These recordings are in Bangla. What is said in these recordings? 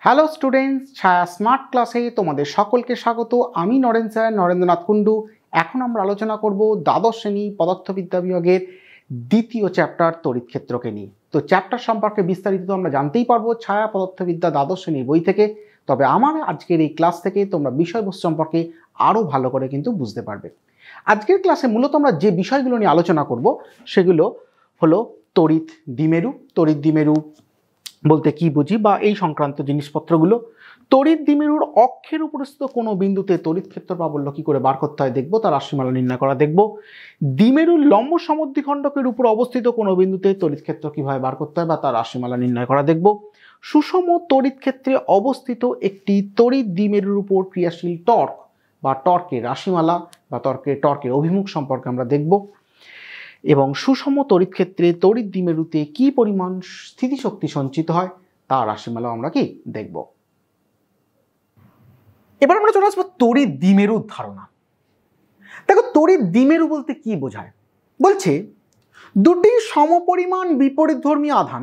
হ্যালো স্টুডেন্টস, ছায়া স্মার্ট ক্লাসে তোমাদের সকলকে স্বাগত। আমি নরেন স্যার, নরেন্দ্রনাথ কুণ্ডু। এখন আমরা আলোচনা করব দ্বাদশ শ্রেণী পদার্থবিদ্যা বিভাগের দ্বিতীয় চ্যাপ্টার তড়িৎ ক্ষেত্রকে নিয়ে। তো চ্যাপ্টার সম্পর্কে বিস্তারিত আমরা জানতেই পারবো ছায়া পদার্থবিদ্যা দ্বাদশ শ্রেণীর বই থেকে। তবে আমার আজকের এই ক্লাস থেকে তোমরা বিষয়বস্তু সম্পর্কে আরও ভালো করে কিন্তু বুঝতে পারবে। আজকের ক্লাসে মূলত আমরা যে বিষয়গুলো নিয়ে আলোচনা করব সেগুলো হলো তড়িৎ দ্বিমেরু। তড়িৎ দ্বিমেরু বলতে কি বুঝি বা এই সংক্রান্ত জিনিসপত্রগুলো। তড়িৎ দ্বিমেরুর অক্ষের উপস্থিত কোনো বিন্দুতে তড়িৎ ক্ষেত্র প্রাবল্য কি করে বার করতে হয় দেখব, তার রাশিমালা নির্ণয় করা দেখব। দ্বিমেরুর লম্ব সমদ্বিখণ্ডকের উপর অবস্থিত কোনো বিন্দুতে তড়িৎ ক্ষেত্র কিভাবে বার করতে হয় বা তার রাশিমালা নির্ণয় করা দেখব। সুষম তড়িৎ ক্ষেত্রে অবস্থিত একটি তড়িৎ দ্বিমেরুর উপর ক্রিয়াশীল টর্ক বা টর্কের রাশিমালা বা টর্কের অভিমুখ সম্পর্কে আমরা দেখব। এবং সুষম তড়িৎ ক্ষেত্রে তড়িৎ দ্বিমেরুতে কি পরিমাণ স্থিতিশক্তি সঞ্চিত হয় তার রাশিমালা আমরা কি দেখব। এবার আমরা চলে আসবো তড়িৎ দ্বিমেরুর ধারণা। দেখো, তড়িৎ দ্বিমেরু বলতে কি বোঝায়? বলছে দুটি সমপরিমাণ বিপরীতধর্মী আধান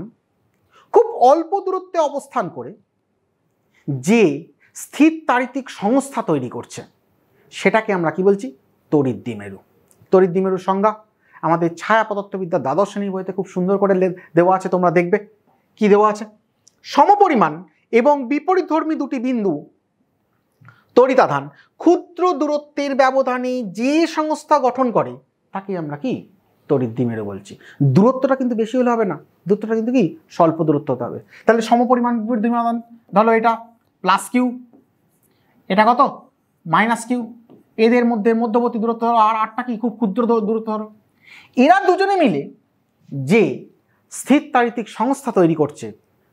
খুব অল্প দূরত্বে অবস্থান করে যে স্থির তাড়িতিক সংস্থা তৈরি করছে সেটাকে আমরা কি বলছি? তড়িৎ দ্বিমেরু। তড়িৎ দ্বিমেরুর সংজ্ঞা আমাদের ছায়া পদার্থবিদ্যা দ্বাদশ শ্রেণীর বইতে খুব সুন্দর করে দেওয়া আছে, তোমরা দেখবে কি দেওয়া আছে। সমপরিমাণ এবং বিপরীতধর্মী দুটি বিন্দু তড়িৎ আধান ক্ষুদ্র দূরত্বের ব্যবধানে যে সংস্থা গঠন করে তাকে আমরা কি তড়িৎ দ্বিমেরু বলছি। দূরত্বটা কিন্তু বেশি হলে হবে না, দূরত্বটা কিন্তু কি স্বল্প দূরত্ব হতে হবে। তাহলে সমপরিমাণ বিপরীতধর্মী আধান, ধরো এটা প্লাস কিউ, এটা কত মাইনাস কিউ, এদের মধ্যে মধ্যবর্তী দূরত্ব ধরো আর আটটা কি খুব ক্ষুদ্র দূরত্ব ধরো। এরা দুজনে মিলে যে স্থির তাড়িতিক সংস্থা তৈরি করছে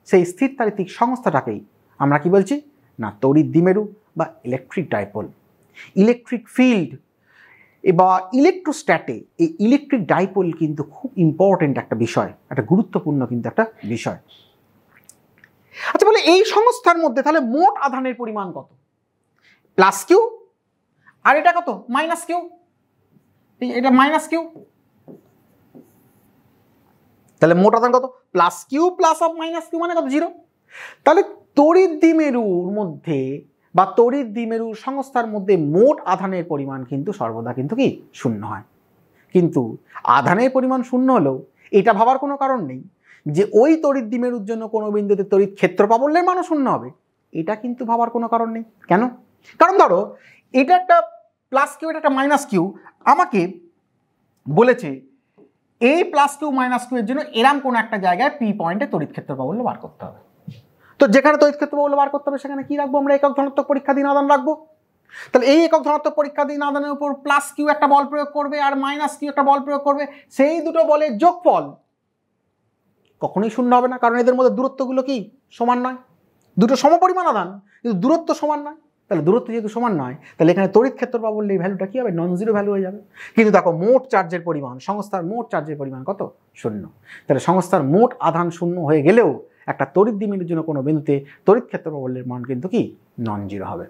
সেই স্থির তাড়িতিক সংস্থাটাকেই আমরা কি বলছি না তড়িৎ দ্বিমেরু বা ইলেকট্রিক ডাইপোল। ইলেকট্রিক ফিল্ড বা ইলেকট্রোস্ট্যাটে এই ইলেকট্রিক ডাইপোল কিন্তু খুব ইম্পর্টেন্ট একটা বিষয়, একটা গুরুত্বপূর্ণ কিন্তু একটা বিষয়। আচ্ছা, বলে এই সংস্থার মধ্যে তাহলে মোট আধানের পরিমাণ কত? প্লাস কিউ আর এটা কত মাইনাস কিউ, এটা মাইনাস কিউ। তাহলে মোট আধান কত? Plus Q plus of minus Q মানে কত? জিরো। তাহলে তড়িৎ দ্বিমেরুর মধ্যে বা তড়িৎ দ্বিমেরু সংস্থার মধ্যে মোট আধানের পরিমাণ কিন্তু সর্বদা কিন্তু কি শূন্য হয়। কিন্তু আধানের পরিমাণ শূন্য হলেও এটা ভাবার কোনো কারণ নেই যে ওই তড়িৎ দ্বিমেরুর জন্য কোনো বিন্দুতে তড়িৎ ক্ষেত্র প্রাবল্যের মানও শূন্য হবে, এটা কিন্তু ভাবার কোনো কারণ নেই। কেন? কারণ ধরো এটা একটা প্লাস কিউ, এটা একটা মাইনাস কিউ, আমাকে বলেছে এই প্লাস কিউ মাইনাস কিউ এর জন্য এরম কোনো একটা জায়গায় পি পয়েন্টে তড়িৎ ক্ষেত্র প্রাবল্য বার করতে হবে। তো যেখানে তড়িৎ ক্ষেত্র প্রাবল্য বার করতে হবে সেখানে কি রাখবো? আমরা একক ধনাত্মক পরীক্ষাধীন আধান রাখবো। তাহলে এই একক ধনাত্মক পরীক্ষাধীন আধানের উপর প্লাস কিউ একটা বল প্রয়োগ করবে আর মাইনাস কিউ একটা বল প্রয়োগ করবে, সেই দুটো বলের যোগফল কখনোই শূন্য হবে না, কারণ এদের মধ্যে দূরত্বগুলো কি সমান নয়। দুটো সমপরিমাণ আধান কিন্তু দূরত্ব সমান নয়। তাহলে দূরত্ব যেহেতু সমান নয় তাহলে এখানে তড়িৎ ক্ষেত্র প্রাবল্যের এই ভ্যালুটা কি হবে? নন জিরো ভ্যালু হয়ে যাবে। কিন্তু দেখো মোট চার্জের পরিমাণ, সংস্থার মোট চার্জের পরিমাণ কত? শূন্য। তাহলে সংস্থার মোট আধান শূন্য হয়ে গেলেও একটা তড়িৎ দ্বিমেরুর জন্য কোনো বিন্দুতে তড়িৎ ক্ষেত্র প্রাবল্যের মান কিন্তু কি নন জিরো হবে।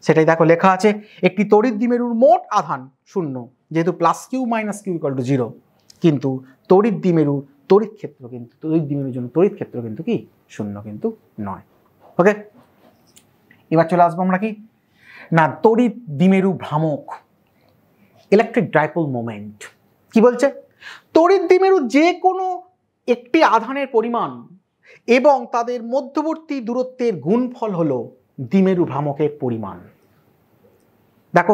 সেটাই দেখো লেখা আছে, একটি তড়িৎ দ্বিমেরুর মোট আধান শূন্য যেহেতু plus Q minus Q equal to zero, কিন্তু তড়িৎ দ্বিমেরুর তড়িৎ ক্ষেত্র কিন্তু তড়িৎ দ্বিমেরুর জন্য তড়িৎ ক্ষেত্র কিন্তু কি শূন্য কিন্তু নয়। ওকে, এবার চলে আসবো আমরা কি না তড়িৎ দ্বিমেরু ভ্রামক, ইলেকট্রিক ডাইপোল মোমেন্ট। কি বলছে? তড়িৎ দ্বিমেরু যে কোনো একটি আধানের পরিমাণ এবং তাদের মধ্যবর্তী দূরত্বের গুণফল হলো দ্বিমেরু ভ্রামকের পরিমাণ। দেখো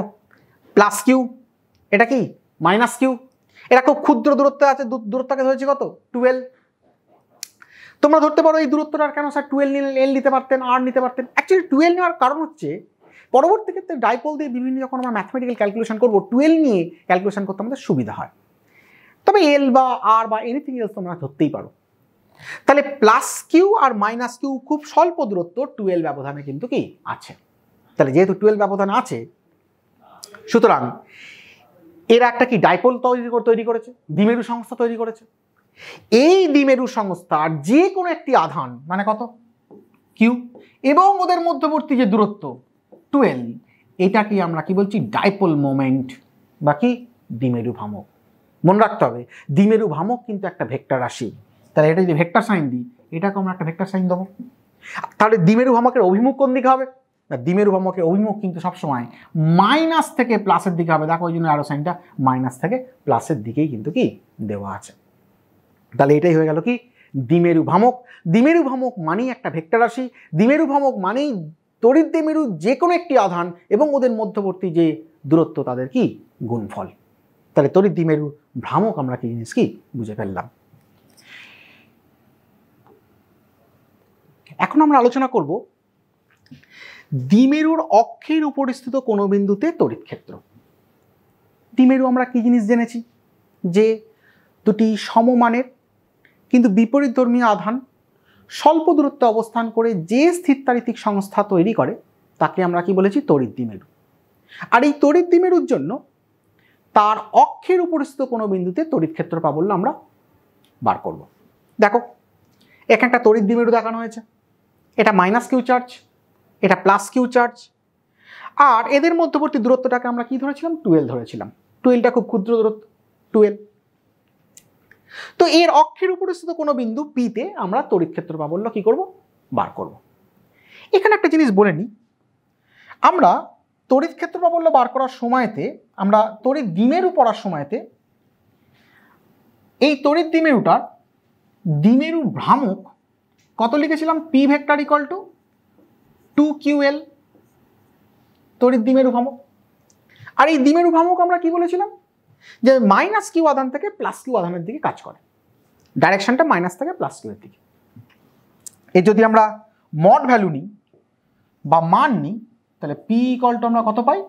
প্লাস কিউ, এটা কি মাইনাস কিউ, এটা খুব ক্ষুদ্র দূরত্বে আছে, দূরত্বকে ধরেছি কত? 12। তোমরা ধরতে পারো এই দূরত্বটার কেন স্যার 12 নিলে এল নিতে পারতেন, আর নিতে পারতেন। অ্যাকচুয়ালি 12 নেওয়ার কারণ হচ্ছে পরবর্তী ক্ষেত্রে ডাইপোল দিয়ে বিভিন্ন যখন আমরা ম্যাথমেটিক্যাল ক্যালকুলেশন করবো 12 নিয়ে ক্যালকুলেশন করতে আমাদের সুবিধা হয়। তবে এল বা আর বা এনিথিং এলস তোমরা ধরতেই পারো। তাহলে plus Q R minus Q খুব স্বল্প দূরত্ব 12 ব্যবধানে কিন্তু কি আছে। তাহলে যেহেতু 12 ব্যবধানে আছে সুতরাং এরা একটা কি ডাইপোল তৈরি করেছে, দ্বিমেরু সংস্থা তৈরি করেছে। এই দ্বিমেরু সংস্থার যে কোনো একটি আধান মানে কত? কিউ, এবং ওদের মধ্যবর্তী যে দূরত্ব 12, এটাকে আমরা কি বলছি? ডাইপোল মোমেন্ট বা কি দ্বিমেরু ভ্রামক। মনে রাখতে হবে দ্বিমেরু ভ্রামক কিন্তু একটা ভেক্টর রাশি। তাহলে এটা যদি ভেক্টর সাইন দিই এটাকে আমরা একটা ভেক্টর সাইন দেবো। তাহলে দ্বিমেরু ভ্রামকের অভিমুখ কোন দিকে হবে? না, দ্বিমেরু ভ্রামকের অভিমুখ কিন্তু সবসময় মাইনাস থেকে প্লাসের দিকে হবে। দেখো ওই জন্য অ্যারো সাইনটা মাইনাস থেকে প্লাসের দিকেই কিন্তু কি দেওয়া আছে। তাহলে এটাই হয়ে গেল কি দ্বিমেরু ভ্রামক। দ্বিমেরু ভ্রামক মানেই একটা ভেক্টর রাশি, দ্বিমেরু ভ্রামক মানেই তড়িৎ দ্বিমেরু যে কোনো একটি আধান এবং ওদের মধ্যবর্তী যে দূরত্ব তাদের কি গুণফল। তাহলে তড়িৎ দ্বিমেরু ভ্রামক আমরা কি জিনিস কি বুঝে ফেললাম। এখন আমরা আলোচনা করব দ্বিমেরুর অক্ষের উপরিস্থিত কোনো বিন্দুতে তড়িৎ ক্ষেত্র। দ্বিমেরু আমরা কি জিনিস জেনেছি যে দুটি সমমানের কিন্তু বিপরীতধর্মী আধান স্বল্প দূরত্বে অবস্থান করে যে স্থিরতারিতিক সংস্থা তৈরি করে তাকে আমরা কি বলেছি তড়িৎ দ্বিমেরু। আর এই তড়িৎ দ্বিমেরুর জন্য তার অক্ষের উপরিস্থিত কোনো বিন্দুতে তড়িৎ ক্ষেত্র প্রাবল্য আমরা বার করব। দেখো এখানে একটা তড়িৎ দ্বিমেরু দেখানো হয়েছে, এটা মাইনাস কিউ চার্জ, এটা প্লাস কিউ চার্জ, আর এদের মধ্যবর্তী দূরত্বটাকে আমরা কি ধরেছিলাম 12 ধরেছিলাম। 12টা খুব ক্ষুদ্র দূরত্ব 12। তো এর অক্ষের উপরিস্থিত কোনো বিন্দু পিতে আমরা তড়িৎ ক্ষেত্র প্রাবল্য কি করব বার করব। এখানে একটা জিনিস বলে নিই, আমরা তড়িৎ ক্ষেত্র প্রাবল্য বার করার সময়তে আমরা তড়িৎ দ্বিমেরু পড়ার সময়তে এই তড়িৎ দ্বিমেরুটার দ্বিমেরু ভ্রামক কত লিখেছিলাম P vector equal to 2ql তড়িৎ দ্বিমেরু ভ্রামক। আর এই দ্বিমেরু ভ্রামক আমরা কি বলেছিলাম যে মাইনাস কিউ আধান থেকে প্লাস কিউ আধানের দিকে কাজ করে, ডাইরেকশনটা মাইনাস থেকে প্লাস কিউ এর দিকে। এর যদি আমরা মড ভ্যালু নিই বা মান নিই তাহলে পি ইকুয়াল টু আমরা কত পাই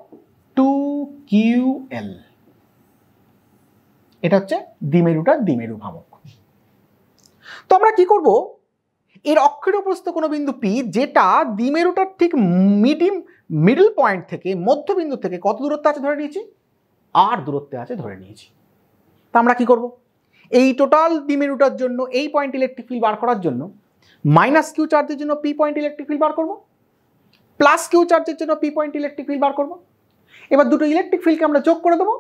2ql। এটা হচ্ছে দ্বিমেরুটার দ্বিমেরু ভ্রামক। তো আমরা কি করব, এর অক্ষের উপরিস্থিত কোনো বিন্দু পি যেটা দ্বিমেরুটার ঠিক মিডল পয়েন্ট থেকে মধ্যবিন্দু থেকে কত দূরত্বে আছে ধরে নিয়েছি আর দূরত্বে আছে ধরে নিয়েছি। তা আমরা কি করব, এই টোটাল দ্বিমেরুটার জন্য এই পয়েন্ট ইলেকট্রিক ফিল্ড বার করার জন্য মাইনাস কিউ চার্জের জন্য পি পয়েন্ট ইলেকট্রিক ফিল্ড বার করব, প্লাস কিউ চার্জের জন্য পি পয়েন্ট ইলেকট্রিক ফিল্ড বার করব। এবার দুটো ইলেকট্রিক ফিল্ডকে আমরা যোগ করে দেবো,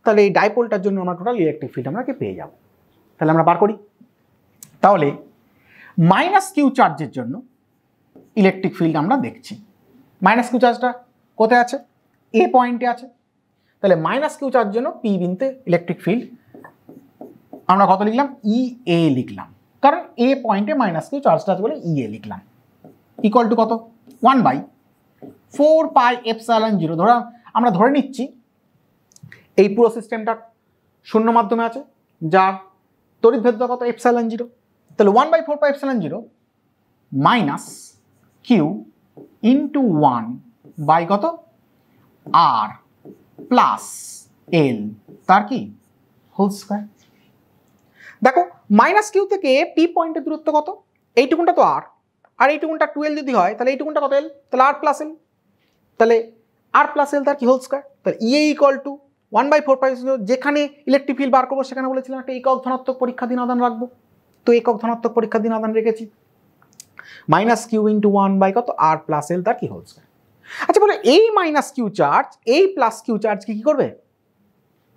তাহলে এই ডাইপোলটার জন্য আমরা টোটাল ইলেকট্রিক ফিল্ড আমরা পেয়ে যাব। তাহলে আমরা বার করি, তাহলে মাইনাস কিউ চার্জের জন্য ইলেকট্রিক ফিল্ড আমরা দেখছি। মাইনাস কিউ চার্জটা কোথায় আছে, এ পয়েন্টে আছে। তাহলে মাইনাস কিউ চার্জের জন্য পি বিন্দুতে ইলেকট্রিক ফিল্ড আমরা কত লিখলাম ই এ লিখলাম, কারণ এ পয়েন্টে মাইনাস কিউ চার্জটা আছে বলে ই এ লিখলাম। ইকুয়াল টু কত 1/4πε0। আমরা ধরে নিচ্ছি এই পুরো সিস্টেমটা শূন্য মাধ্যমে আছে যার তড়িৎ ভেদ্যতা কত ε0। তাহলে 1/4πε0 মাইনাস কিউ ইন্টু 1 কত আর প্লাস এল তার কি হোল স্কয়ার। দেখো মাইনাস কিউ থেকে পি পয়েন্টের দূরত্ব কত, এইটুকুনটা তো আর এইটুকুনটা 12 যদি হয় তাহলে এইটুকুনটা কত এল, তাহলে আর প্লাস এল, তাহলে আর প্লাস এল তার কি হোল স্কয়ার। তাহলে ইএ ইকুয়াল টু 1/4πε0। যেখানে ইলেকট্রিক ফিল্ড বার করবো সেখানে বলেছিলাম একটা একক ধনাত্মক পরীক্ষাধীন আধান রাখবো, তো একক ধনাত্মক পরীক্ষাধীন আধান রেখেছি। মাইনাস কিউ ইন্টু 1 কত আর প্লাস এল তার কি হোল স্কয়ার। আচ্ছা বলে এই মাইনাস কিউ চার্জ এই প্লাস কিউ চার্জকে কি করবে,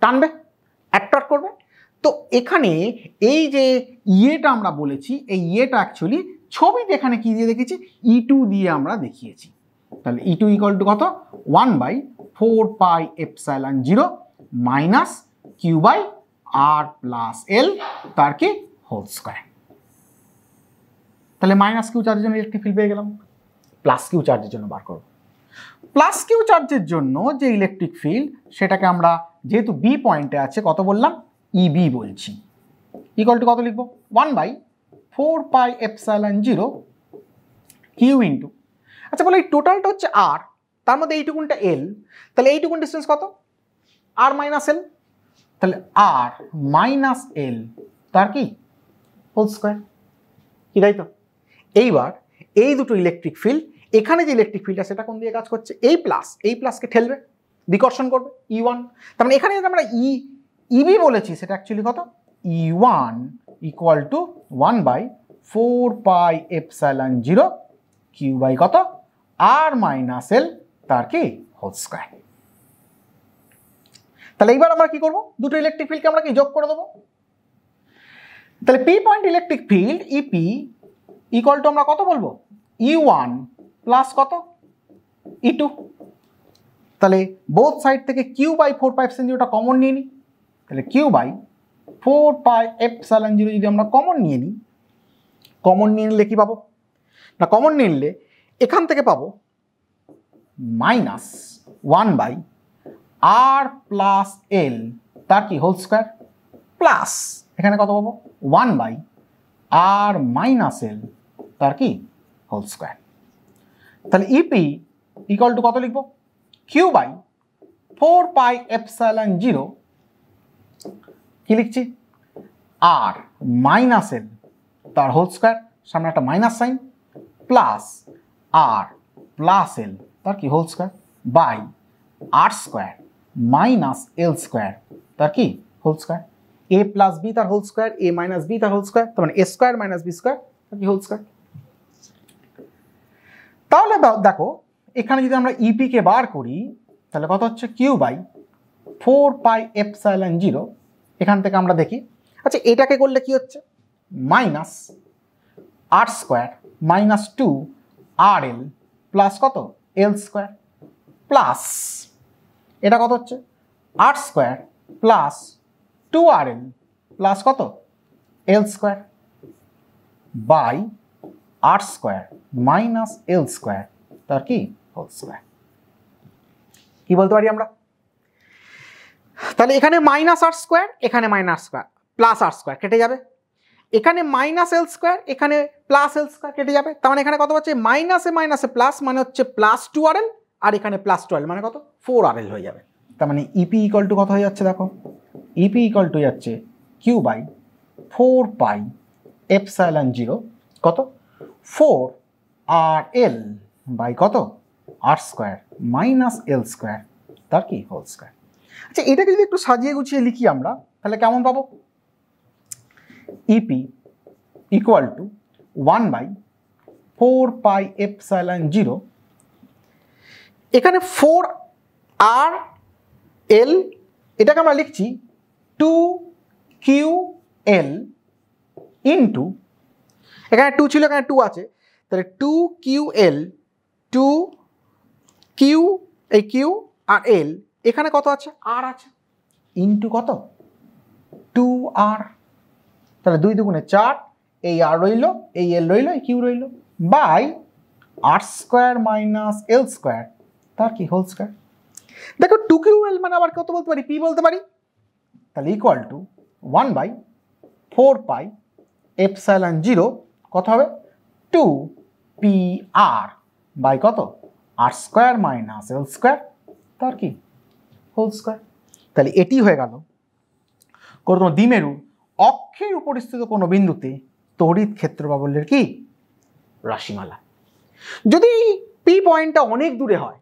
টানবে, অ্যাট্রাক্ট করবে। তো এখানে এই যে ইয়েটা আমরা বলেছি এই ইয়েটা অ্যাকচুয়ালি ছবিতে এখানে কি দিয়ে দেখেছি E2 দিয়ে আমরা দেখিয়েছি। তাহলে E2 ইকুয়াল টু কত 1/4πε0 minus Q by R plus L তার কি হোল স্কয়ার। তাহলে মাইনাস কিউ চার্জের জন্য ইলেকট্রিক ফিল্ড পেয়ে গেলাম, প্লাস কিউ চার্জের জন্য বার করব। প্লাস কিউ চার্জের জন্য যে ইলেকট্রিক ফিল্ড সেটাকে আমরা যেহেতু বি পয়েন্টে আছে কত বললাম ইবি বলছি, ইকুয়াল টু কত লিখবো 1/4πε0 কিউ ইন্টু, আচ্ছা বলো এই টোটালটা হচ্ছে আর, তার মধ্যে এইটুকুনটা এল, তাহলে এইটুকুন ডিস্টেন্স কত আর মাইনাস এল, তাহলে আর মাইনাস এল তার কি হোল স্কয়ার কি, তাই তো। এইবার এই দুটো ইলেকট্রিক ফিল্ড এখানে যে ইলেকট্রিক ফিল্ডটা সেটা কোন দিয়ে কাজ করছে, এই প্লাসকে ঠেলবে, বিকর্ষণ করবে E1। তার মানে এখানে যেটা আমরা ইবি বলেছি সেটা অ্যাকচুয়ালি কত E1 equal to 1/4πε0 Q by কত আর মাইনাস এল তার কি হোল স্কয়ার। তাহলে এইবার আমরা কি করব, দুটো ইলেকট্রিক ফিল্ডকে আমরা কি যোগ করে দেবো। তাহলে P point electric field E P equal to আমরা কত বলবো E1 প্লাস কত E2। তাহলে বোথ সাইড থেকে কিউ বাই 4πε0টা কমন নিয়ে নিই, তাহলে কিউ বাই 4πε0 যদি আমরা কমন নিয়ে নিই, কমন নিয়ে নিলে কি পাবো না, কমন নিয়ে নিলে এখান থেকে পাবো -1/r প্লাস এল তার কি হোল স্কোয়ার, প্লাস এখানে কত পাবো 1/r মাইনাস এল তার কি হোল স্কোয়ার। তাহলে ইপি ইকুয়াল টু কত লিখবো, কিউ বাই 4πε0 কি লিখছি আর মাইনাস এল তার হোল স্কোয়ার, সামনে একটা minus sign, plus R plus L তার কি whole square by R square minus L square তার কি whole square, A plus B তার whole square, A minus B তার হোল স্কোয়ার, তার মানে A square minus B square তার কি হোল স্কোয়ার। তাহলে দেখো এখানে যদি আমরা ইপি কে বার করি তাহলে কত হচ্ছে কিউ বাই 4πε0, এখান থেকে আমরা দেখি, আচ্ছা এটাকে করলে কি হচ্ছে মাইনাস আর স্কোয়ার মাইনাস 2rl প্লাস কত এল স্কোয়ার, প্লাস এটা কত হচ্ছে আর স্কোয়ার প্লাস 2rl প্লাস কত L square by R square minus L square তার কি হোল স্কোয়ার। কি বলতে পারি আমরা, তাহলে এখানে মাইনাস আর স্কোয়ার, এখানে মাইনাস স্কোয়ার, প্লাস আর স্কোয়ার কেটে যাবে, এখানে মাইনাস এল স্কোয়ার, এখানে প্লাস এল স্কোয়ার কেটে যাবে, তার মানে এখানে কত হচ্ছে মাইনাসে মাইনাসে প্লাস মানে হচ্ছে প্লাস 2rl, আর এখানে প্লাস 12 মানে কত 4rl হয়ে যাবে। তার মানে ইপি ইকুয়াল টু কত হয়ে যাচ্ছে, দেখো ইপি ইকুয়াল টু যাচ্ছে কিউ বাই 4πε0 কত 4rl বাই কত আর স্কোয়ার মাইনাস এল স্কোয়ার তার কি হোল স্কোয়ার। আচ্ছা এটাকে যদি একটু সাজিয়ে গুছিয়ে লিখি আমরা তাহলে কেমন পাবো, ইপি ইকুয়াল টু 1/4πε0, এখানে 4rl এটাকে আমরা লিখছি 2ql ইন্টু, এখানে 2 ছিল এখানে 2 আছে, তাহলে 2ql 2q এই q আর l এখানে কত আছে আর আছে ইন্টু কত 2r, তাহলে 2 দুগুণে 4, এই আর রইল, এই এল রইল, এই কিউ রইল, by R square minus L square তার কি হোল স্কোয়ার। দেখো 2ql মানে আবার কত বলতে পারি, পি বলতে পারি, তাহলে ইকুয়াল টু 1/4πε0 কত হবে 2pr বাই কত আর স্কোয়ার মাইনাস এল স্কোয়ার তার কি হোল স্কোয়ার। তাহলে এটি হয়ে গেল কোনো দ্বিমেরুর অক্ষের উপরিস্থিত কোনো বিন্দুতে তড়িৎ ক্ষেত্র প্রাবল্যের কি রাশিমালা। যদি পি পয়েন্টটা অনেক দূরে হয়,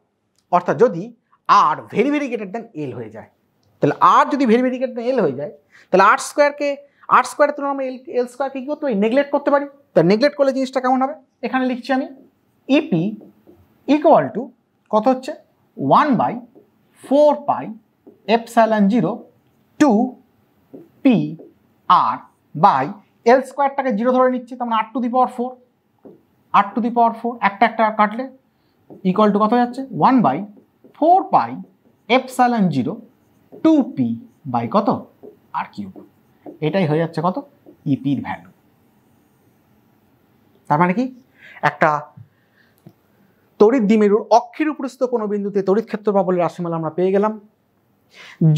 অর্থাৎ যদি R very very greater than L হয়ে যায়, তাহলে আর যদি very very greater than L হয়ে যায় তাহলে আর স্কোয়ারের তুলনায় আমরা এল স্কোয়ারকে কী করতে পারি, নেগলেক্ট করতে পারি। তা নেগলেক্ট করলে জিনিসটা কেমন হবে, এখানে লিখছি আমি ইপি ইকুয়াল টু কত হচ্ছে 1/4πε0 2pr বাই এল স্কোয়ারটাকে 0 ধরে নিচ্ছি, তার মানে r⁴ একটা একটা কাটলে ইকুয়াল টু কত হয়ে যাচ্ছে 1/4πε0 2p বাই কত আর কিউব, এটাই হয়ে যাচ্ছে কত ইপির ভ্যালু। তার মানে কি একটা তড়িৎ দ্বিমেরুর অক্ষের উপরিস্থিত কোনো বিন্দুতে তড়িৎ ক্ষেত্র প্রাবল্যের রাশিমালা আমরা পেয়ে গেলাম।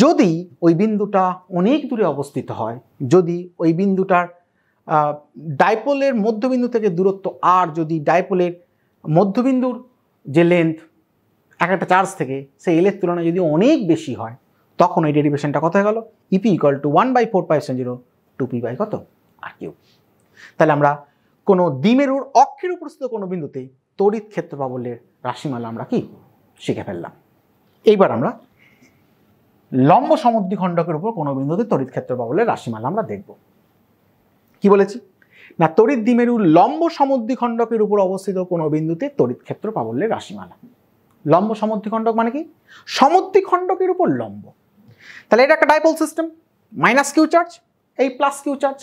যদি ওই বিন্দুটা অনেক দূরে অবস্থিত হয়, যদি ওই বিন্দুটার ডাইপোলের মধ্যবিন্দু থেকে দূরত্ব আর যদি ডাইপোলের মধ্যবিন্দুর যে লেন্থ একটা চার্জ থেকে সেই এলের তুলনায় যদি অনেক বেশি হয়, তখন এই ডেরিভেশনটা কত হয়ে গেল E P equal to 1/4πε0 2p by কত আর কিউব। তাহলে আমরা কোনো দ্বিমেরুর অক্ষের উপরিস্থিত কোনো বিন্দুতে তড়িৎ ক্ষেত্র প্রাবল্যের রাশিমালা আমরা কি শিখে ফেললাম। এইবার আমরা লম্ব সমদ্বিখণ্ডকের উপর কোনো বিন্দুতে তড়িৎ ক্ষেত্র প্রাবল্যের রাশিমালা আমরা দেখব। কি বলেছি না, তড়িৎ দ্বিমেরুর লম্ব সমদ্বিখণ্ডকের উপর অবস্থিত কোনো বিন্দুতে তড়িৎ ক্ষেত্র প্রাবল্যের রাশিমালা। লম্ব সমদ্বিখণ্ডক মানে কি, সমদ্বিখণ্ডকের উপর লম্ব। তাহলে এটা একটা dipole system, minus Q charge এই প্লাস কিউ চার্জ,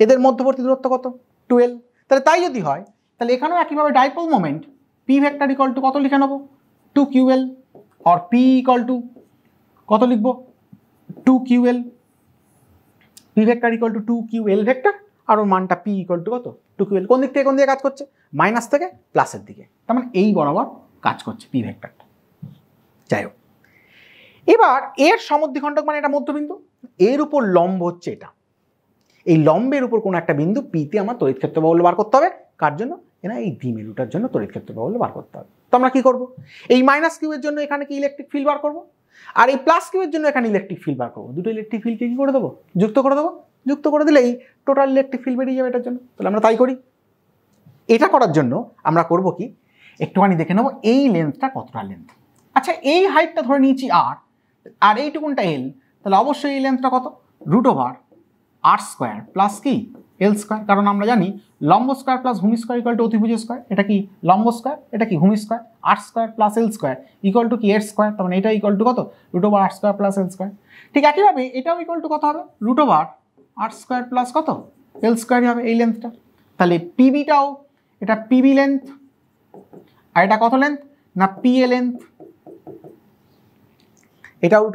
এদের মধ্যবর্তী দূরত্ব কত 12। তাহলে তাই যদি হয় তাহলে এখানেও একইভাবে dipole moment P vector equal to কত লিখে নেবো 2ql R P equal to কত লিখবো 2ql P vector equal to 2ql vector আর ওর মানটা পি ইকুয়াল টু কত 2ql। কোন দিক থেকে কোন দিকে কাজ করছে মাইনাস থেকে প্লাসের দিকে, তার মানে এই বরাবর কাজ করছে পি ভেক্টরটা। যাই হোক, এবার এর সমদ্বিখণ্ডক মানে এটা মধ্যবিন্দু, এর উপর লম্ব হচ্ছে এটা, এই লম্বের উপর কোনো একটা বিন্দু পিতে আমার তড়িৎ ক্ষেত্র বাহুল্য বার করতে হবে। কার জন্য? এরা এই দ্বিমেরুটার জন্য তড়িৎ ক্ষেত্র বাহুল্য বার করতে হবে। তো আমরা কি করব? এই মাইনাস কিউ এর জন্য এখানে কি ইলেকট্রিক ফিল্ড বার করব, আর এই প্লাস কিউ এর জন্য এখানে ইলেকট্রিক ফিল্ড বার করবো। দুটো ইলেকট্রিক ফিল্ডকে কি করে দেবো? যুক্ত করে দেবো। যুক্ত করে দিলেই টোটাল ইলেকট্রিক ফিল্ড বেরিয়ে যাবে এটার জন্য। তাহলে আমরা তাই করি। এটা করার জন্য আমরা করব কি, একটুখানি দেখে নেবো এই লেন্থটা কতটা লেন্থ। আচ্ছা, এই হাইটটা ধরে নিয়েছি আর এইটুকুনটা এল, তাহলে অবশ্যই এই লেন্থটা কত √r² প্লাস কি এল স্কোয়ার। কারণ আমরা জানি লম্ব স্কোয়ার প্লাস ভূমি স্কোয়ার ইকুয়াল টু অতিভুজ স্কোয়ার। এটা কি লম্ব স্কোয়ার, এটা কি ভূমি square. r² plus L square equal to কি এর স্কোয়ার, তার মানে এটা ইকুয়াল টু কত √r² প্লাস এল স্কোয়ার। ঠিক একইভাবে এটাও ইকুয়াল টু কত হবে √r² প্লাস কত এল স্কোয়ারই হবে এই লেন্থটা। তাহলে পিবিটাও এটা পিবি লেন্থ, আর এটা কত লেন্থ না পিএ লেন্থ। এটা √r²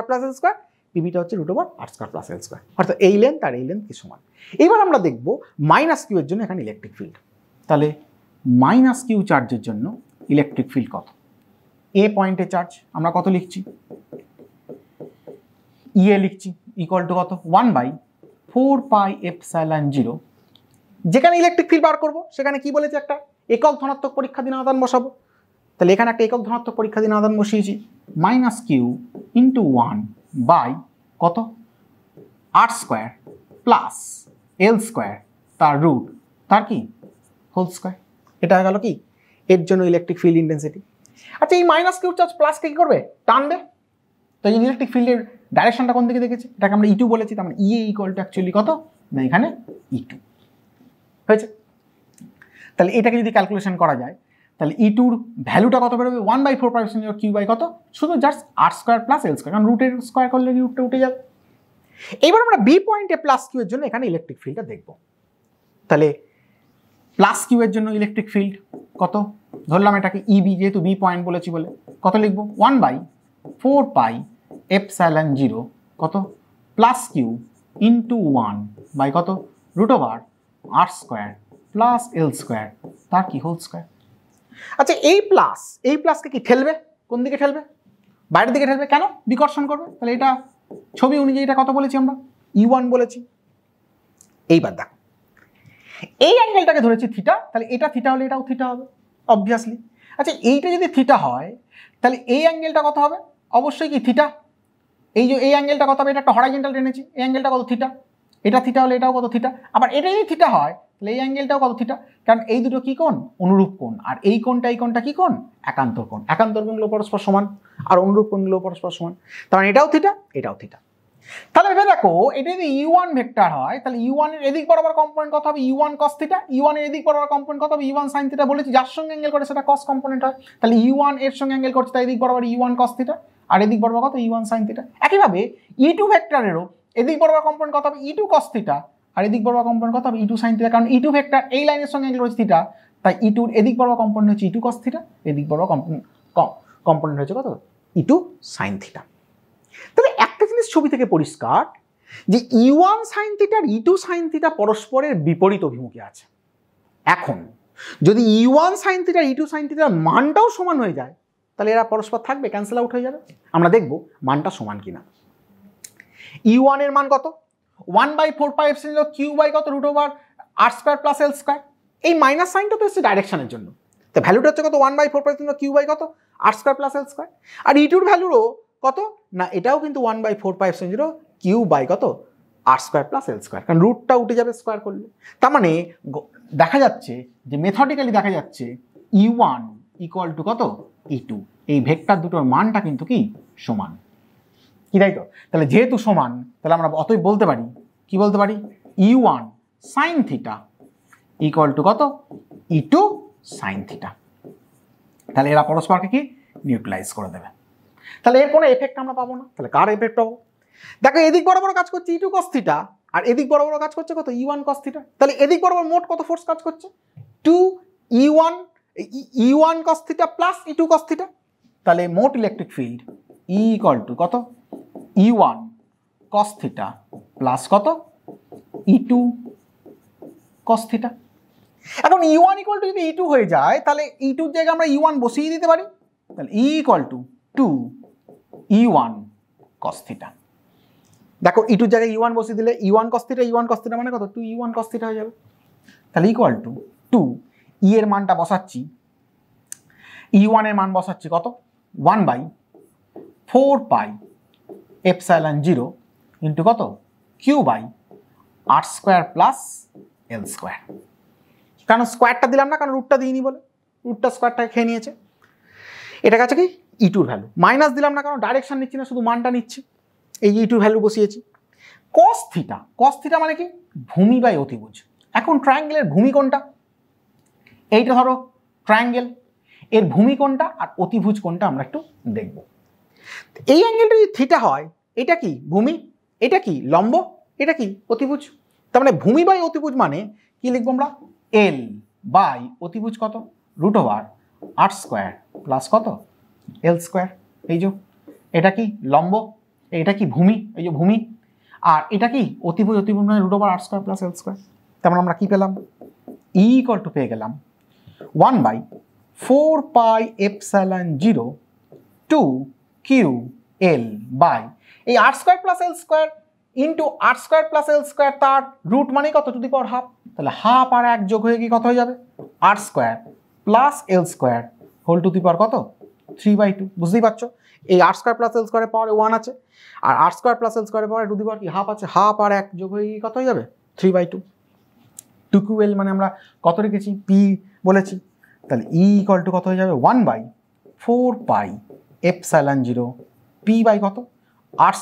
প্লাস এল স্কোয়ার, পিবিটা হচ্ছে √r² প্লাস এল স্কোয়ার। অর্থাৎ এই লেন্থ আর এই লেন্থ কি সমান। এবার আমরা দেখব মাইনাস কিউ এর জন্য এখানে ইলেকট্রিক ফিল্ড। তাহলে মাইনাস কিউ চার্জের জন্য ইলেকট্রিক ফিল্ড কত? এ পয়েন্টে চার্জ আমরা কত লিখছি, ইএ লিখছি ইকুয়াল টু কত 1/4πε0। যেখানে ইলেকট্রিক ফিল্ড বার করবো সেখানে কি বলেছে, একটা একক ধনাত্মক পরীক্ষাধীন আধান বসাবো। তাহলে এখানে একটা একক ধনাত্মক পরীক্ষাধীন আধান বসিয়েছি মাইনাস কিউ ইন্টু 1 কত r² প্লাস এল স্কোয়ার তার রুট তার কি হোল স্কোয়ার। এটা হয়ে গেল কি এর জন্য ইলেকট্রিক ফিল্ড ইন্টেন্সিটি। আচ্ছা, এই মাইনাস কিউ চার্জ প্লাসকে কি করবে, টানবে। তো এই ইলেকট্রিক ফিল্ডের ডাইরেকশনটা কোন দিকে দেখেছি, এটাকে আমরা E2 বলেছি। তার মানে ইএ ইকুয়াল টু অ্যাকচুয়ালি কত না এখানে E2 হয়েছে। তাহলে এটাকে যদি ক্যালকুলেশন করা যায় তাহলে E2-র ভ্যালুটা কত বেরোবে 1/4π কিউ বাই কত, শুধু just r² plus L square, কারণ রুটের স্কোয়ার করলে রুটটা উঠে যাবে। এইবার আমরা বি পয়েন্টে প্লাস কিউ এর জন্য এখানে ইলেকট্রিক ফিল্ডটা দেখব। তাহলে প্লাস কিউ এর জন্য ইলেকট্রিক ফিল্ড কত ধরলাম, এটাকে ইবি যেহেতু বি পয়েন্ট বলেছি বলে কত লিখবো 1/4πε0 কত প্লাস কিউ ইন্টু 1 কত √r² প্লাস এল স্কোয়ার তার কি হোল স্কোয়ার। আচ্ছা, এই প্লাসকে কি ঠেলবে, কোন দিকে ঠেলবে, বাইরের দিকে ঠেলবে। কেন? বিকর্ষণ করবে। তাহলে এটা ছবি অনুযায়ী এটা কত বলেছি আমরা E1 বলেছি। এইবার দেখো এই অ্যাঙ্গেলটাকে ধরেছি থিটা, তাহলে এটা থিটা হলে এটাও থিটা হবে অবভিয়াসলি। আচ্ছা, এইটা যদি থিটা হয় তাহলে এই অ্যাঙ্গেলটা কত হবে, অবশ্যই কি থিটা। এই যে এই অ্যাঙ্গেলটা কত হবে, এটা একটা হরাইজন্টাল টেনেছি, এই অ্যাঙ্গেলটা কত থিটা, এটা থিটা হলে এটাও কত থিটা। আবার এটা যদি থিটা হয় তাহলে এই অ্যাঙ্গেলটাও কত থিটা, কারণ এই দুটো কি কোণ, অনুরূপ কোণ। আর এই কোণটা কি কোণ, একান্তর কোণ। একান্তর কোণগুলো পরস্পর সমান আর অনুরূপ কোণগুলো পরস্পর সমান, তার মানে এটাও থিটা এটাও থিটা। তাহলে এবার দেখো এটা যদি U1 ভেক্টর হয় তাহলে U1 এর এদিক বরাবর কম্পোনেন্ট কত হবে U1 cos থিটা, U1 এর এদিক বরাবর কম্পোনেন্ট কত হবে U1 sin থিটা। বলেছি যার সঙ্গে অ্যাঙ্গেল করে সেটা cos কম্পোনেন্ট হয়। তাহলে U1 এর সঙ্গে অ্যাঙ্গেল করছে তাই এদিক বরাবর U1 cos থিটা, আর এদিক বরাবর কত U1 sin থিটা। একইভাবে E2 ভেক্টরেরও এদিক বরাবর কম্পোনেন্ট কত হবে E2 cos থিটা, আর এদিক বরাবর কম্পোনেন্ট কত হবে E2 sin থিটা। কারণ E2 ভেক্টর এই লাইনের সঙ্গে অ্যাঙ্গেল হচ্ছে থিটা, তাই E2 এর এদিক বরাবর কম্পোনেন্ট হচ্ছে E2 cos থিটা, এদিক বরাবর কম্পোনেন্ট হচ্ছে কত E2 sin থিটা। তাহলে একটা জিনিস ছবি থেকে পরিষ্কার যে E1 sin থিটা আর E2 sin থিটা পরস্পরের বিপরীত অভিমুখে আছে। এখন যদি E1 sin থিটা আর E2 sin থিটার মানটাও সমান হয়ে যায় তাহলে এরা পরস্পর থাকবে, ক্যান্সেল আউট হয়ে যাবে। আমরা দেখব মানটা সমান কিনা। E1 এর মান কত 1/4πε0 কিউ বাই কত √r² প্লাস এল স্কোয়ার। এই মাইনাস সাইনটা তো এসেছে ডাইরেকশনের জন্য, তো ভ্যালুটা হচ্ছে কত 1/4πε0 কিউ বাই কত r² প্লাস এল স্কোয়ার। আর E2-র ভ্যালুরও কত না এটাও কিন্তু 1/4πε0 কিউ বাই কত r² প্লাস এল স্কোয়ার, কারণ রুটটা উঠে যাবে স্কোয়ার করলে। তার মানে দেখা যাচ্ছে যে মেথডিক্যালি দেখা যাচ্ছে E1 ইকুয়াল টু কত E2, এই ভেক্টর দুটোর মানটা কিন্তু কি সমান, কি তাই তো। তাহলে যেহেতু সমান তাহলে আমরা অতএব বলতে পারি, কি বলতে পারি E1 sin theta equal to কত E2 sin থিটা। তাহলে এরা পরস্পরকে কি নিউট্রালাইজ করে দেবে। তাহলে এর কোনো এফেক্ট আমরা পাবো না। তাহলে কার এফেক্ট পাবো, দেখো এদিক বরাবর কাজ করছে E2 cos থিটা আর এদিক বরাবর কাজ করছে কত E1 cos থিটা। তাহলে এদিক বরাবর মোট কত ফোর্স কাজ করছে two E1 cos θ plus E2 cos θ। তাহলে মোট electric field E equal to কত E1 cos θ প্লাস কত E2 cos θ। এখন E1 ইকুয়াল টু যদি E2 হয়ে যায় তাহলে E2 এর জায়গায় আমরা E1 বসিয়ে দিতে পারি। তাহলে E equal to 2E1 cos θ। দেখো E2 এর জায়গায় E1 বসিয়ে দিলে E1 cos θ মানে কত 2E1 cos θ হয়ে যাবে। তাহলে ইকুয়াল টু 2 E এর মানটা বসাচ্ছি, E1 এর মান বসাচ্ছি কত 1/4πε0 ইন্টু কত Q/r² প্লাস L²। কারণ স্কোয়ারটা দিলাম না, কারণ রুটটা দিইনি বলে, রুটটা স্কোয়ারটাকে খেয়ে নিয়েছে। এটা কাছে কি E2 ভ্যালু। মাইনাস দিলাম না, কারণ ডাইরেকশন নিচ্ছি না, শুধু মানটা নিচ্ছি। এই E2 ভ্যালু বসিয়েছি। cos θ মানে কি ভূমি বাই অতিভুজ। এখন ট্রায়াঙ্গেলের ভূমি কোনটা? এইটা ধরো ট্রায়াঙ্গেল, এর ভূমি কোনটা আর অতিভুজ কোনটা আমরা একটু দেখব। এই অ্যাঙ্গেলটা যদি থিটা হয়, এটা কি ভূমি, এটা কি লম্ব, এটা কি অতিভুজ। তার মানে ভূমি বাই অতিভুজ মানে কি লিখবো আমরা L বাই অতিভুজ কত √r² প্লাস কত L²। এই যে এটা কি লম্ব, এটা কি ভূমি, এই যে ভূমি, আর এটা কি অতিভুজ মানে √r² প্লাস L²। তার মানে আমরা কি পেলাম E ইকুয়াল টু পেয়ে গেলাম 1/4πε0 2QL বাই এই r² plus L² into r² plus L² তার রুট মানে কত টু দি পাওয়ার হাফ। তাহলে হাফ আর 1 যোগ হয়ে কি কত হয়ে যাবে r² plus L² whole to the power কত 3/2। বুঝতেই পারছো এই r² প্লাস L² এর পাওয়ারে 1 আছে, আর r² প্লাস L² এর পাওয়ারে টু দি পাওয়ার কি হাফ আছে, হাফ আর 1 যোগ হয়ে কি কত হয়ে যাবে 3/2। 2QL মানে আমরা কত রেখেছি P বলেছি। তাহলে E ইকুয়াল টু কত হয়ে যাবে 1/4πε0 P বাই কত r²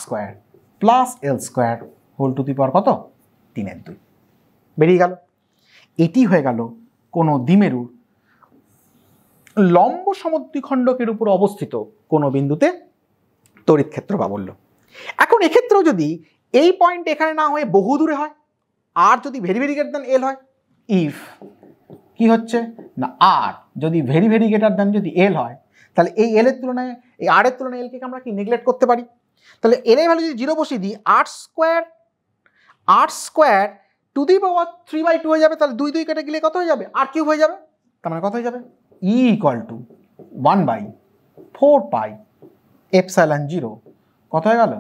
plus L² whole to the power কত 3/2 বেরিয়ে গেল। এটি হয়ে গেল কোনো দ্বিমেরুর লম্ব সমদ্বিখণ্ডকের উপর অবস্থিত কোনো বিন্দুতে তড়িৎ ক্ষেত্র প্রাবল্য। এখন এক্ষেত্রেও যদি এই পয়েন্ট এখানে না হয়ে বহু দূরে হয়, আর যদি ভেরি ভেরি গ্রেটার দ্যান এল হয়, ইফ কি হচ্ছে না আর যদি ভেরি ভেরি গ্রেটার দ্যান যদি এল হয়, তাহলে এই এল এর তুলনায় এই আর এর তুলনায় এলকে আমরা কি নেগলেক্ট করতে পারি। তাহলে এল এর ভ্যালু যদি 0 বসিয়ে দিই r² টু দি পাওয়ার 3/2 হয়ে যাবে। তাহলে 2 2 কেটে গেলে কত হয়ে যাবে r³ হয়ে যাবে। তার মানে কত হয়ে যাবে E ইকুয়াল টু 1/4πε0 কত হয়ে গেল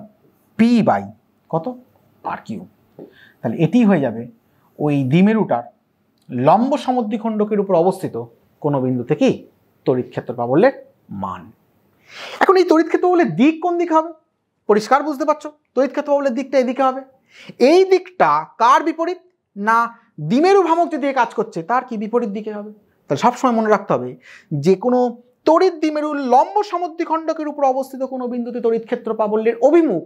P বাই কত r³। তাহলে এটি হয়ে যাবে ওই দ্বিমেরুটার লম্ব সমদ্বিখণ্ডকের উপর অবস্থিত কোনো বিন্দুতে কি তড়িৎ ক্ষেত্র প্রাবল্যের মান। এখন এই তড়িৎ ক্ষেত্র প্রাবল্যের দিক কোন দিকে হবে? পরিষ্কার বুঝতে পারছো, তড়িৎ ক্ষেত্র প্রাবল্যের দিকটা এদিকে হবে। এই দিকটা কার বিপরীত না দ্বিমেরু ভ্রামক যে দিয়ে কাজ করছে তার কি বিপরীত দিকে হবে। তাহলে সবসময় মনে রাখতে হবে যে কোনো তড়িৎ দ্বিমেরুর লম্ব সমদ্বিখণ্ডকের উপর অবস্থিত কোনো বিন্দুতে তড়িৎ ক্ষেত্র প্রাবল্যের অভিমুখ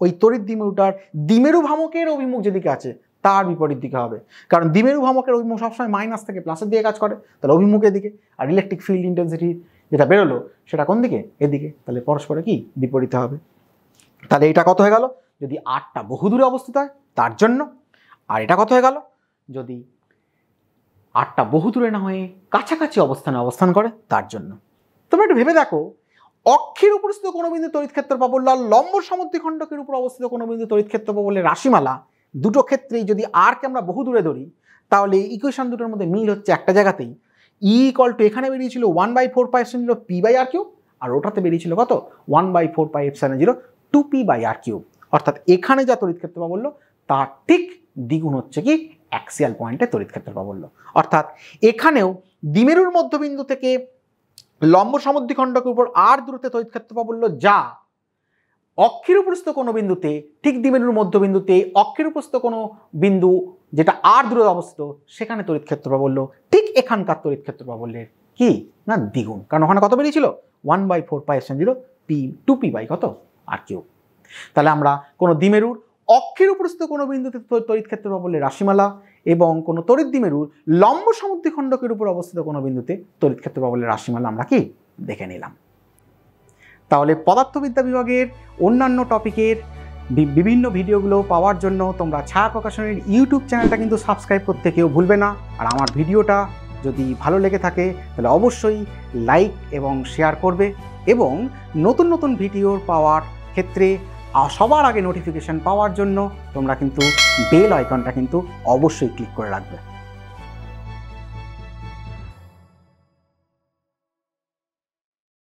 ওই তড়িৎ দ্বিমেরুটার দ্বিমেরু ভ্রামকের অভিমুখ যেদিকে আছে তার বিপরীত দিকে হবে। কারণ দ্বিমেরু ভ্রামকের অভিমুখ সবসময় মাইনাস থেকে প্লাসের দিকে কাজ করে, তাহলে অভিমুখের দিকে। আর ইলেকট্রিক ফিল্ড ইন্টেন্সিটি যেটা বেরোলো সেটা কোন দিকে এদিকে, তাহলে পরস্পরে কি বিপরীত হবে। তাহলে এটা কত হয়ে গেল যদি আটটা বহু দূরে অবস্থিত হয় তার জন্য, আর এটা কত হয়ে গেল যদি আটটা বহু দূরে না হয়ে কাছাকাছি অবস্থান করে তার জন্য। তোমরা একটু ভেবে দেখো, অক্ষের উপস্থিত কোনো বিন্দু তড়িৎ ক্ষেত্র প্রাবল্য আর লম্ব সমদ্বিখণ্ডকের উপর অবস্থিত কোনো বিন্দু তড়িৎ ক্ষেত্র প্রাবল্যের রাশিমালা দুটো ক্ষেত্রেই যদি আরকে আমরা বহু দূরে ধরি, তাহলে ইকুয়েশন দুটোর মধ্যে মিল হচ্ছে একটা জায়গাতেই। E ইকুয়াল টু এখানে বেরিয়েছিল 1/4πε0 P/r³, আর ওটাতে বেরিয়েছিল কত 1/4πε0 2P/r³। অর্থাৎ এখানে যা তড়িৎ ক্ষেত্র প্রাবল্য তার ঠিক দ্বিগুণ হচ্ছে কি অ্যাক্সিয়াল পয়েন্টে তড়িৎ ক্ষেত্র প্রাবল্য। অর্থাৎ এখানেও দ্বিমেরুর মধ্যবিন্দু থেকে লম্ব সমদ্বিখণ্ডকের উপর আর দূরত্বে তড়িৎ ক্ষেত্র প্রাবল্য যা অক্ষের উপস্থিত কোনো বিন্দুতে ঠিক দ্বিমেরুর মধ্যবিন্দুতে অক্ষের উপস্থিত কোনো বিন্দু যেটা আর দূরে অবস্থিত সেখানে তড়িৎ ক্ষেত্র প্রাবল্য ঠিক এখানকার তড়িৎ ক্ষেত্র প্রাবল্যের কি না দ্বিগুণ। কারণ ওখানে কত বেরিয়েছিল 1/4πε0 2P বাই কত r³। তাহলে আমরা কোনো দ্বিমেরুর অক্ষের উপস্থিত কোনো বিন্দুতে তড়িৎ ক্ষেত্র প্রাবল্যের রাশিমালা এবং কোনো তড়িৎ দ্বিমেরুর লম্ব সমদ্বিখণ্ডকের উপর অবস্থিত কোনো বিন্দুতে তড়িৎ ক্ষেত্র প্রাবল্যের রাশিমালা আমরা কি দেখে নিলাম। তাহলে পদার্থবিদ্যা বিভাগের অন্যান্য টপিকের বিভিন্ন ভিডিওগুলো পাওয়ার জন্য তোমরা ছায়া প্রকাশনের ইউটিউব চ্যানেলটা কিন্তু সাবস্ক্রাইব করতে কেউ ভুলবে না। আর আমার ভিডিওটা যদি ভালো লেগে থাকে তাহলে অবশ্যই লাইক এবং শেয়ার করবে, এবং নতুন নতুন ভিডিওর পাওয়ার ক্ষেত্রে সবার আগে নোটিফিকেশান পাওয়ার জন্য তোমরা কিন্তু বেল আইকনটা কিন্তু অবশ্যই ক্লিক করে রাখবে।